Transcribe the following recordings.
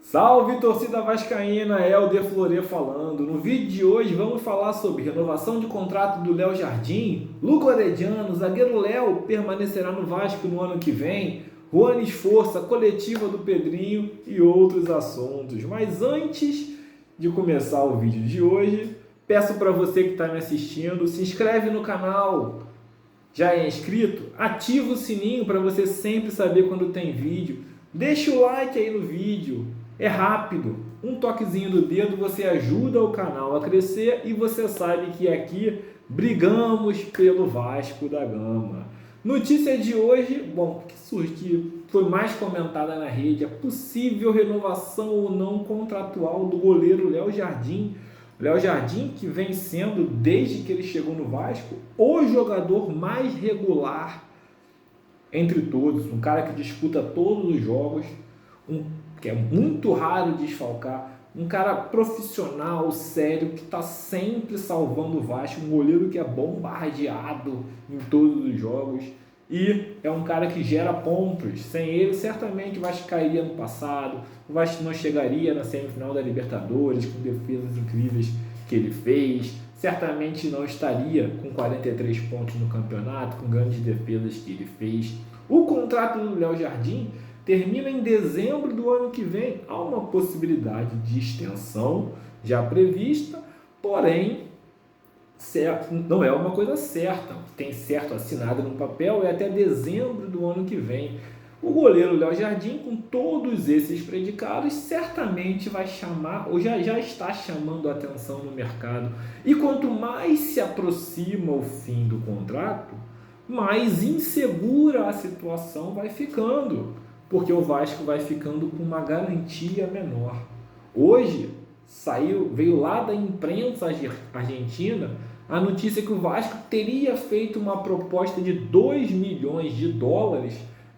Salve, torcida vascaína, Helder Fleury falando. No vídeo de hoje vamos falar sobre renovação de contrato do Léo Jardim, Luca Orediano, zagueiro Léo permanecerá no Vasco no ano que vem, Juan Esforça, coletiva do Pedrinho e outros assuntos. Mas antes de começar o vídeo de hoje, peço para você que está me assistindo, se inscreve no canal. Já é inscrito? Ativa o sininho para você sempre saber quando tem vídeo. Deixa o like aí no vídeo. É rápido, um toquezinho do dedo você ajuda o canal a crescer e você sabe que aqui brigamos pelo Vasco da Gama. Notícia de hoje, que surgiu, foi mais comentada na rede, a possível renovação ou não contratual do goleiro Léo Jardim. Léo Jardim que vem sendo, desde que ele chegou no Vasco, o jogador mais regular entre todos, um cara que disputa todos os jogos, que é muito raro desfalcar, um cara profissional, sério, que está sempre salvando o Vasco, um goleiro que é bombardeado em todos os jogos e é um cara que gera pontos. Sem ele, certamente o Vasco cairia no passado, o Vasco não chegaria na semifinal da Libertadores com defesas incríveis que ele fez, certamente não estaria com 43 pontos no campeonato, com grandes defesas que ele fez. O contrato do Léo Jardim termina em dezembro do ano que vem. Há uma possibilidade de extensão já prevista, porém não é uma coisa certa. Tem certo assinado no papel é até dezembro do ano que vem. O goleiro Léo Jardim, com todos esses predicados, certamente vai chamar, ou já está chamando a atenção no mercado. E quanto mais se aproxima o fim do contrato, mais insegura a situação vai ficando, porque o Vasco vai ficando com uma garantia menor. Hoje veio lá da imprensa argentina a notícia que o Vasco teria feito uma proposta de 2 milhões de dólares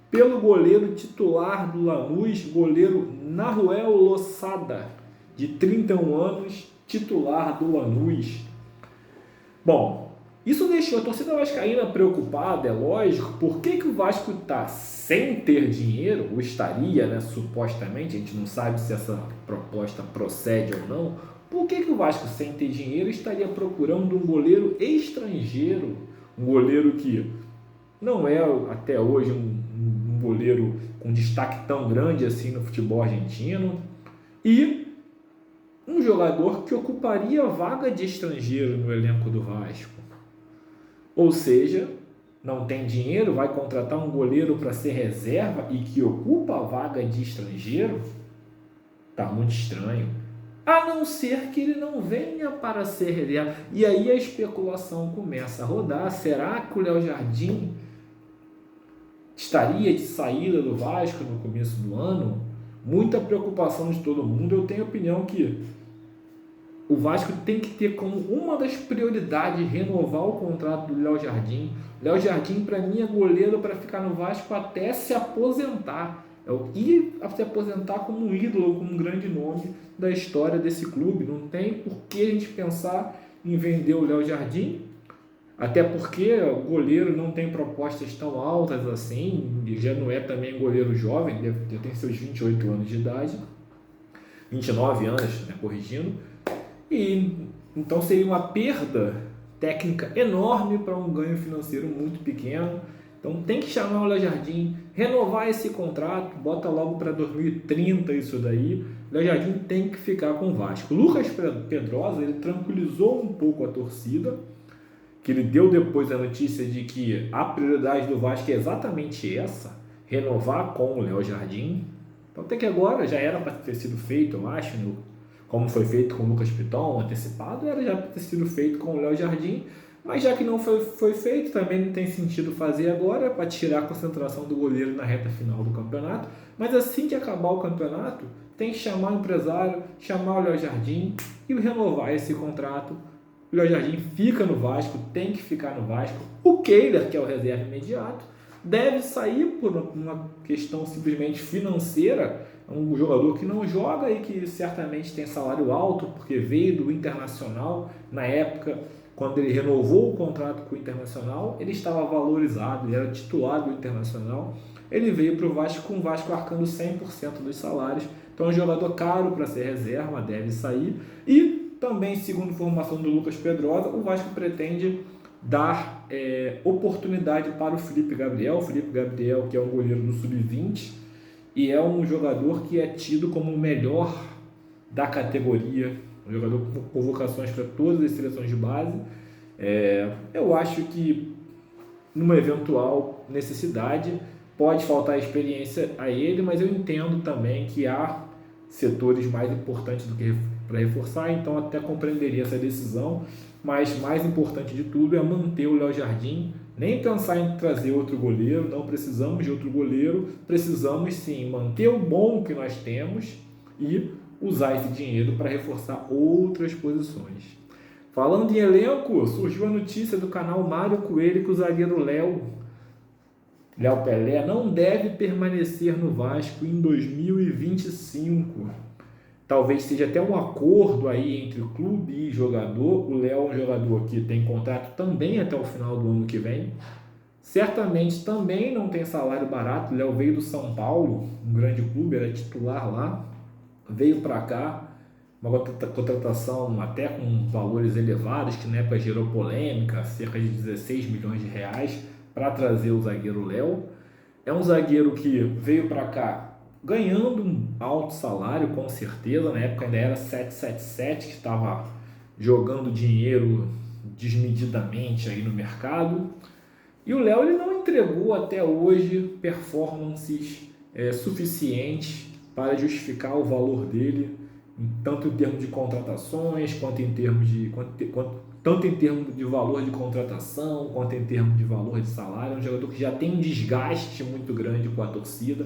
pelo goleiro titular do Lanús, goleiro Nahuel Losada, de 31 anos, titular do Lanús. Isso deixou a torcida vascaína preocupada, é lógico. Por que o Vasco está sem ter dinheiro, ou estaria, supostamente, a gente não sabe se essa proposta procede ou não. Por que o Vasco, sem ter dinheiro, estaria procurando um goleiro estrangeiro? Um goleiro que não é, até hoje, um goleiro com destaque tão grande assim no futebol argentino. E um jogador que ocuparia a vaga de estrangeiro no elenco do Vasco. Ou seja, não tem dinheiro, vai contratar um goleiro para ser reserva e que ocupa a vaga de estrangeiro? Tá muito estranho. A não ser que ele não venha para ser reserva. E aí a especulação começa a rodar. Será que o Léo Jardim estaria de saída do Vasco no começo do ano? Muita preocupação de todo mundo. Eu tenho a opinião que o Vasco tem que ter como uma das prioridades renovar o contrato do Léo Jardim. Léo Jardim, para mim, é goleiro para ficar no Vasco até se aposentar. E se aposentar como um ídolo, como um grande nome da história desse clube. Não tem por que a gente pensar em vender o Léo Jardim, até porque o goleiro não tem propostas tão altas assim, e já não é também goleiro jovem, já tem seus 28 anos de idade, 29 anos, corrigindo. E então seria uma perda técnica enorme para um ganho financeiro muito pequeno. Então tem que chamar o Léo Jardim, renovar esse contrato, bota logo para 2030 isso daí. O Léo Jardim tem que ficar com o Vasco. Lucas Pedrosa, ele tranquilizou um pouco a torcida, que ele deu depois a notícia de que a prioridade do Vasco é exatamente essa, renovar com o Léo Jardim. Então até que agora já era para ter sido feito, eu acho, como foi feito com o Lucas Piton, antecipado, era já ter sido feito com o Léo Jardim, mas já que não foi feito, também não tem sentido fazer agora, para tirar a concentração do goleiro na reta final do campeonato. Mas assim que acabar o campeonato, tem que chamar o empresário, chamar o Léo Jardim e renovar esse contrato. O Léo Jardim fica no Vasco, tem que ficar no Vasco. O Kehler, que é o reserva imediato, deve sair por uma questão simplesmente financeira. Um jogador que não joga e que certamente tem salário alto, porque veio do Internacional. Na época, quando ele renovou o contrato com o Internacional, ele estava valorizado, ele era titular do Internacional. ele veio para o Vasco com o Vasco arcando 100% dos salários. Então é um jogador caro para ser reserva, deve sair. E também, segundo informação do Lucas Pedrosa, o Vasco pretende dar oportunidade para o Felipe Gabriel. O Felipe Gabriel, que é um goleiro do Sub-20 e é um jogador que é tido como o melhor da categoria, um jogador com convocações para todas as seleções de base. Eu acho que numa eventual necessidade pode faltar experiência a ele, mas eu entendo também que há setores mais importantes do que para reforçar, então até compreenderia essa decisão, mas mais importante de tudo é manter o Léo Jardim, nem pensar em trazer outro goleiro, não precisamos de outro goleiro, precisamos sim manter o bom que nós temos e usar esse dinheiro para reforçar outras posições. Falando em elenco, surgiu a notícia do canal Mário Coelho que o zagueiro Léo Pelé não deve permanecer no Vasco em 2025. Talvez seja até um acordo aí entre o clube e jogador. O Léo é um jogador que tem contrato também até o final do ano que vem. Certamente também não tem salário barato. O Léo veio do São Paulo, um grande clube, era titular lá. Veio para cá, uma contratação até com valores elevados, que na época gerou polêmica, cerca de 16 milhões de reais, para trazer o zagueiro Léo. É um zagueiro que veio para cá ganhando um alto salário, com certeza. Na época ainda era 777, que estava jogando dinheiro desmedidamente aí no mercado. E o Léo ele não entregou até hoje performances suficientes para justificar o valor dele, tanto em termos de contratações, quanto em termos tanto em termos de valor de contratação, quanto em termos de valor de salário. É um jogador que já tem um desgaste muito grande com a torcida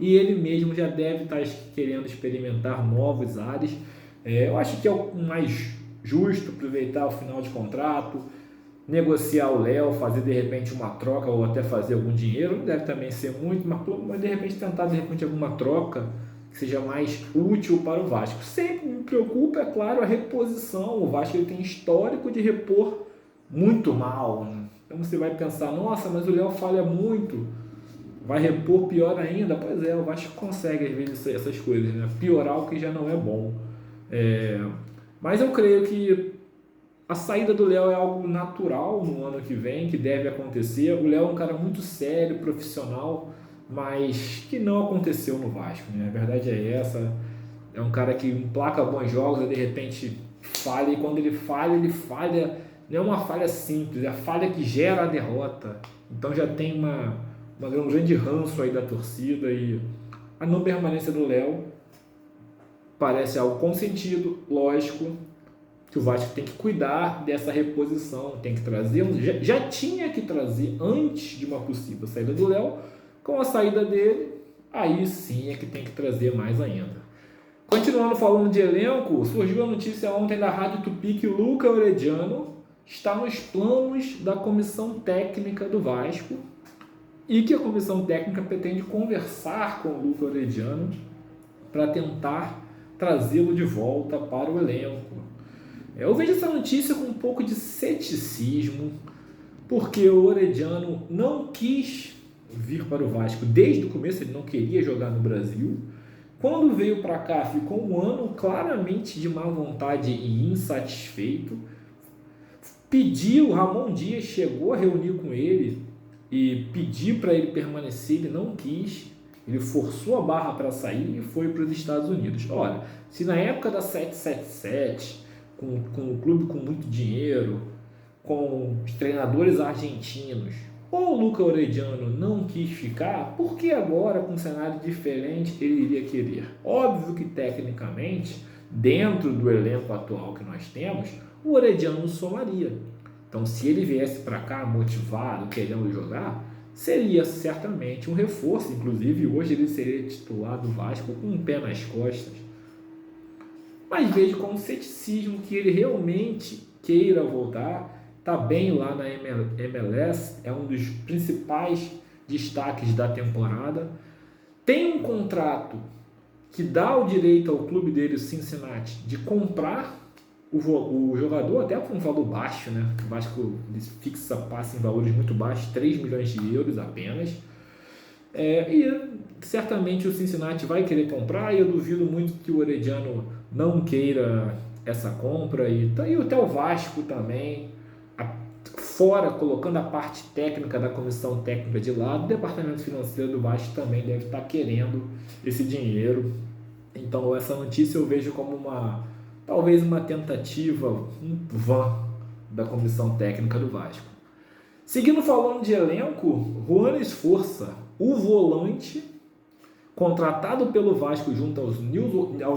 e ele mesmo já deve estar querendo experimentar novos ares. Eu acho que é o mais justo aproveitar o final de contrato, negociar o Léo, fazer de repente uma troca ou até fazer algum dinheiro. Não deve também ser muito, mas de repente tentar de repente alguma troca que seja mais útil para o Vasco. Sempre me preocupa, é claro, a reposição. O Vasco ele tem histórico de repor muito mal, né? Então você vai pensar, nossa, mas o Léo falha muito, vai repor pior ainda. Pois é, o Vasco consegue às vezes essas coisas, né? Piorar o que já não é bom. Mas eu creio que a saída do Léo é algo natural no ano que vem, que deve acontecer. O Léo é um cara muito sério, profissional, mas que não aconteceu no Vasco, né? A verdade é essa. É um cara que emplaca bons jogos e de repente falha, e quando ele falha, não é uma falha simples, é a falha que gera a derrota. Então já tem um grande ranço aí da torcida, e a não permanência do Léo parece algo consentido, lógico, que o Vasco tem que cuidar dessa reposição, tem que trazer, já tinha que trazer antes de uma possível saída do Léo. Com a saída dele, aí sim é que tem que trazer mais ainda. Continuando falando de elenco, surgiu a notícia ontem da Rádio Tupi que o Luca Orediano está nos planos da comissão técnica do Vasco e que a comissão técnica pretende conversar com o Luca Orediano para tentar trazê-lo de volta para o elenco. Eu vejo essa notícia com um pouco de ceticismo, porque o Orediano não quis vir para o Vasco desde o começo, ele não queria jogar no Brasil. Quando veio para cá, ficou um ano claramente de má vontade e insatisfeito. Pediu, Ramon Dias chegou a reunir com ele e pediu para ele permanecer, ele não quis. Ele forçou a barra para sair e foi para os Estados Unidos. Olha, se na época da 777, com um clube com muito dinheiro, com os treinadores argentinos, o Luca Orediano não quis ficar, por que agora, com um cenário diferente, ele iria querer? Óbvio que, tecnicamente, dentro do elenco atual que nós temos, o Orediano somaria. Então, se ele viesse para cá motivado, querendo jogar, seria certamente um reforço. Inclusive, hoje ele seria titular do Vasco com um pé nas costas. Mas vejo com ceticismo que ele realmente queira voltar. Está bem lá na MLS, é um dos principais destaques da temporada. Tem um contrato que dá o direito ao clube dele, o Cincinnati, de comprar o jogador até por um valor baixo, né? O Vasco fixa passe em valores muito baixos, 3 milhões de euros apenas. E certamente o Cincinnati vai querer comprar, e eu duvido muito que o Herediano não queira essa compra, e até o Vasco também, fora, colocando a parte técnica da comissão técnica de lado, o departamento financeiro do Vasco também deve estar querendo esse dinheiro. Então essa notícia eu vejo como talvez uma tentativa, um vã da comissão técnica do Vasco. Seguindo falando de elenco, Juan Esforça, o volante, contratado pelo Vasco junto ao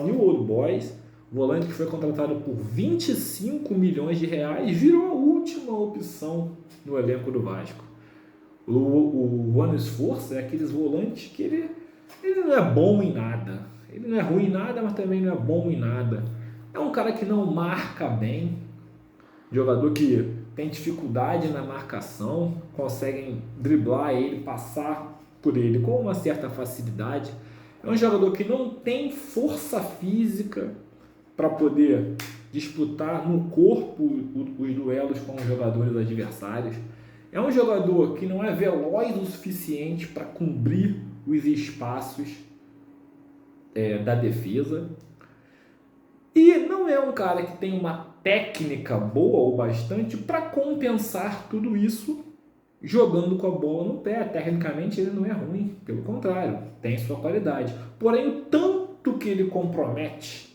New Old Boys, volante que foi contratado por 25 milhões de reais, virou a última opção no elenco do Vasco. O Juan Esforça é aqueles volantes que ele não é bom em nada. Ele não é ruim em nada, mas também não é bom em nada. É um cara que não marca bem, jogador que tem dificuldade na marcação, conseguem driblar ele, passar por ele com uma certa facilidade. É um jogador que não tem força física para poder disputar no corpo os duelos com os jogadores adversários. É um jogador que não é veloz o suficiente para cobrir os espaços da defesa. E não é um cara que tem uma técnica boa ou bastante para compensar tudo isso jogando com a bola no pé. Tecnicamente ele não é ruim, pelo contrário, tem sua qualidade. Porém, o tanto que ele compromete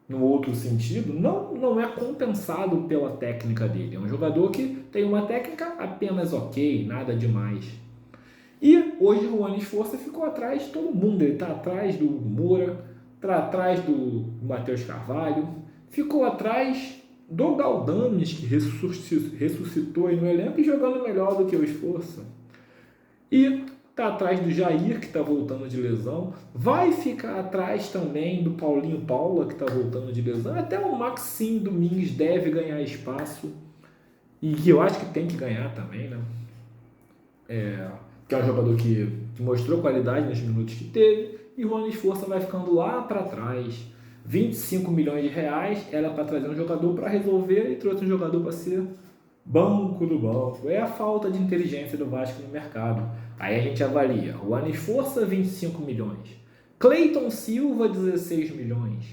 no outro sentido não é compensado pela técnica dele. É um jogador que tem uma técnica apenas ok, nada demais. E hoje o Juan Esforça ficou atrás de todo mundo. Ele está atrás do Moura, está atrás do Matheus Carvalho, ficou atrás do Galdames, que ressuscitou aí no elenco e jogando melhor do que o Esforça. E está atrás do Jair, que está voltando de lesão. Vai ficar atrás também do Paulinho Paula, que está voltando de lesão. Até o Maxim Domingues deve ganhar espaço. E que eu acho que tem que ganhar também, né? Que é um jogador que mostrou qualidade nos minutos que teve. E o Juan Esforça vai ficando lá para trás. 25 milhões de reais era para trazer um jogador para resolver e trouxe um jogador para ser banco do banco. É a falta de inteligência do Vasco no mercado. Aí a gente avalia. Juan Esforça, 25 milhões. Cleiton Silva, 16 milhões.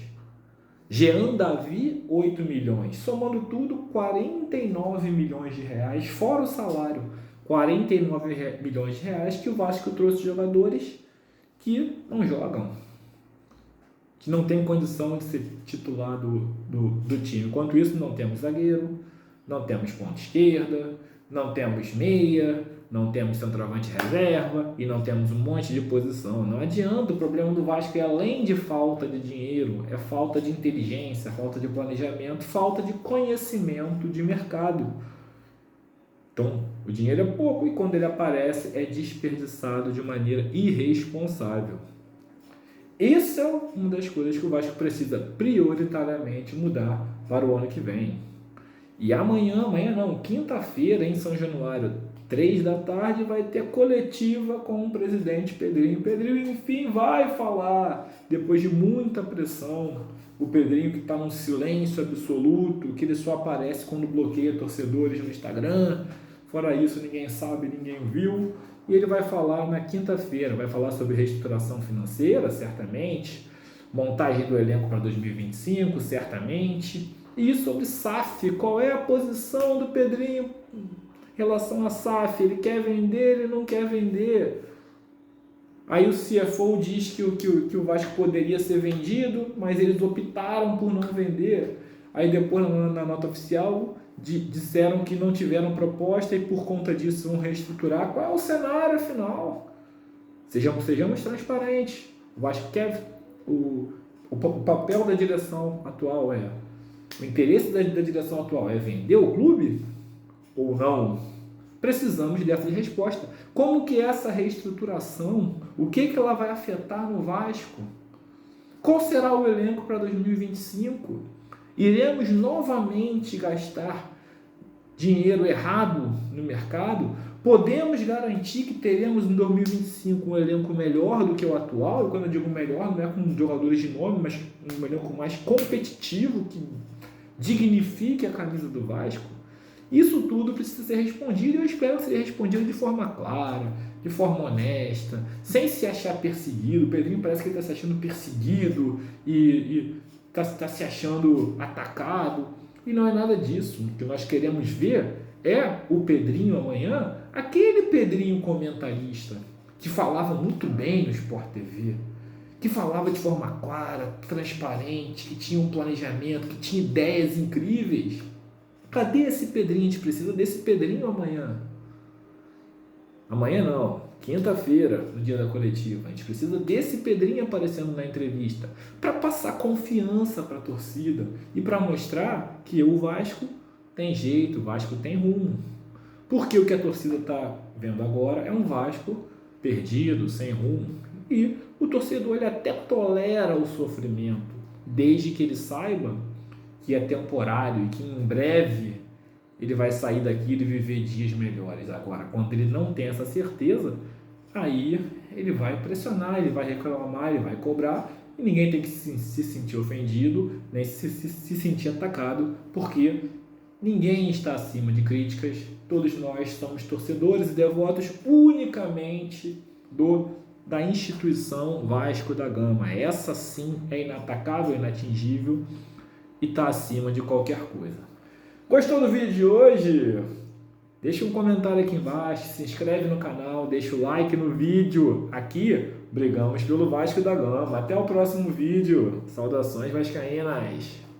Jean Davi, 8 milhões. Somando tudo, 49 milhões de reais, fora o salário. 49 milhões de reais que o Vasco trouxe jogadores que não jogam, que não tem condição de ser titular do time. Enquanto isso, não temos zagueiro, não temos ponta esquerda, não temos meia, não temos centroavante reserva e não temos um monte de posição. Não adianta, o problema do Vasco é, além de falta de dinheiro, é falta de inteligência, falta de planejamento, falta de conhecimento de mercado. Então, o dinheiro é pouco e quando ele aparece é desperdiçado de maneira irresponsável. Essa é uma das coisas que o Vasco precisa prioritariamente mudar para o ano que vem. E quinta-feira em São Januário, 3 da tarde, vai ter coletiva com o presidente Pedrinho. Pedrinho, enfim, vai falar, depois de muita pressão, o Pedrinho que está num silêncio absoluto, que ele só aparece quando bloqueia torcedores no Instagram. Fora isso, ninguém sabe, ninguém viu. E ele vai falar na quinta-feira, vai falar sobre reestruturação financeira, certamente, montagem do elenco para 2025, certamente, e sobre SAF, qual é a posição do Pedrinho em relação a SAF, ele quer vender, ele não quer vender. Aí o CFO diz que o Vasco poderia ser vendido, mas eles optaram por não vender. Aí depois, na nota oficial, disseram que não tiveram proposta e por conta disso vão reestruturar. Qual é o cenário afinal? Sejamos transparentes. O Vasco quer... O papel da direção atual o interesse da direção atual é vender o clube ou não? Precisamos dessa resposta. Como que essa reestruturação, o que ela vai afetar no Vasco? Qual será o elenco para 2025? Iremos novamente gastar dinheiro errado no mercado? Podemos garantir que teremos em 2025 um elenco melhor do que o atual? E quando eu digo melhor, não é com jogadores de nome, mas um elenco mais competitivo, que dignifique a camisa do Vasco? Isso tudo precisa ser respondido e eu espero que seja respondido de forma clara, de forma honesta, sem se achar perseguido. O Pedrinho parece que ele está se achando perseguido e está se achando atacado. E não é nada disso. O que nós queremos ver é o Pedrinho amanhã, aquele Pedrinho comentarista que falava muito bem no Sport TV, que falava de forma clara, transparente, que tinha um planejamento, que tinha ideias incríveis. Cadê esse Pedrinho? A gente precisa desse Pedrinho amanhã. Amanhã não, quinta-feira, no dia da coletiva. A gente precisa desse Pedrinho aparecendo na entrevista para passar confiança para a torcida e para mostrar que o Vasco tem jeito, o Vasco tem rumo. Porque o que a torcida está vendo agora é um Vasco perdido, sem rumo. E o torcedor ele até tolera o sofrimento, desde que ele saiba que é temporário e que em breve ele vai sair daqui e viver dias melhores. Agora, quando ele não tem essa certeza, aí ele vai pressionar, ele vai reclamar, ele vai cobrar, e ninguém tem que se sentir ofendido, nem se sentir atacado, porque ninguém está acima de críticas. Todos nós somos torcedores e devotos unicamente da instituição Vasco da Gama. Essa sim é inatacável, inatingível e está acima de qualquer coisa. Gostou do vídeo de hoje? Deixa um comentário aqui embaixo, se inscreve no canal, deixa o like no vídeo. Aqui, brigamos pelo Vasco da Gama. Até o próximo vídeo. Saudações vascaínas!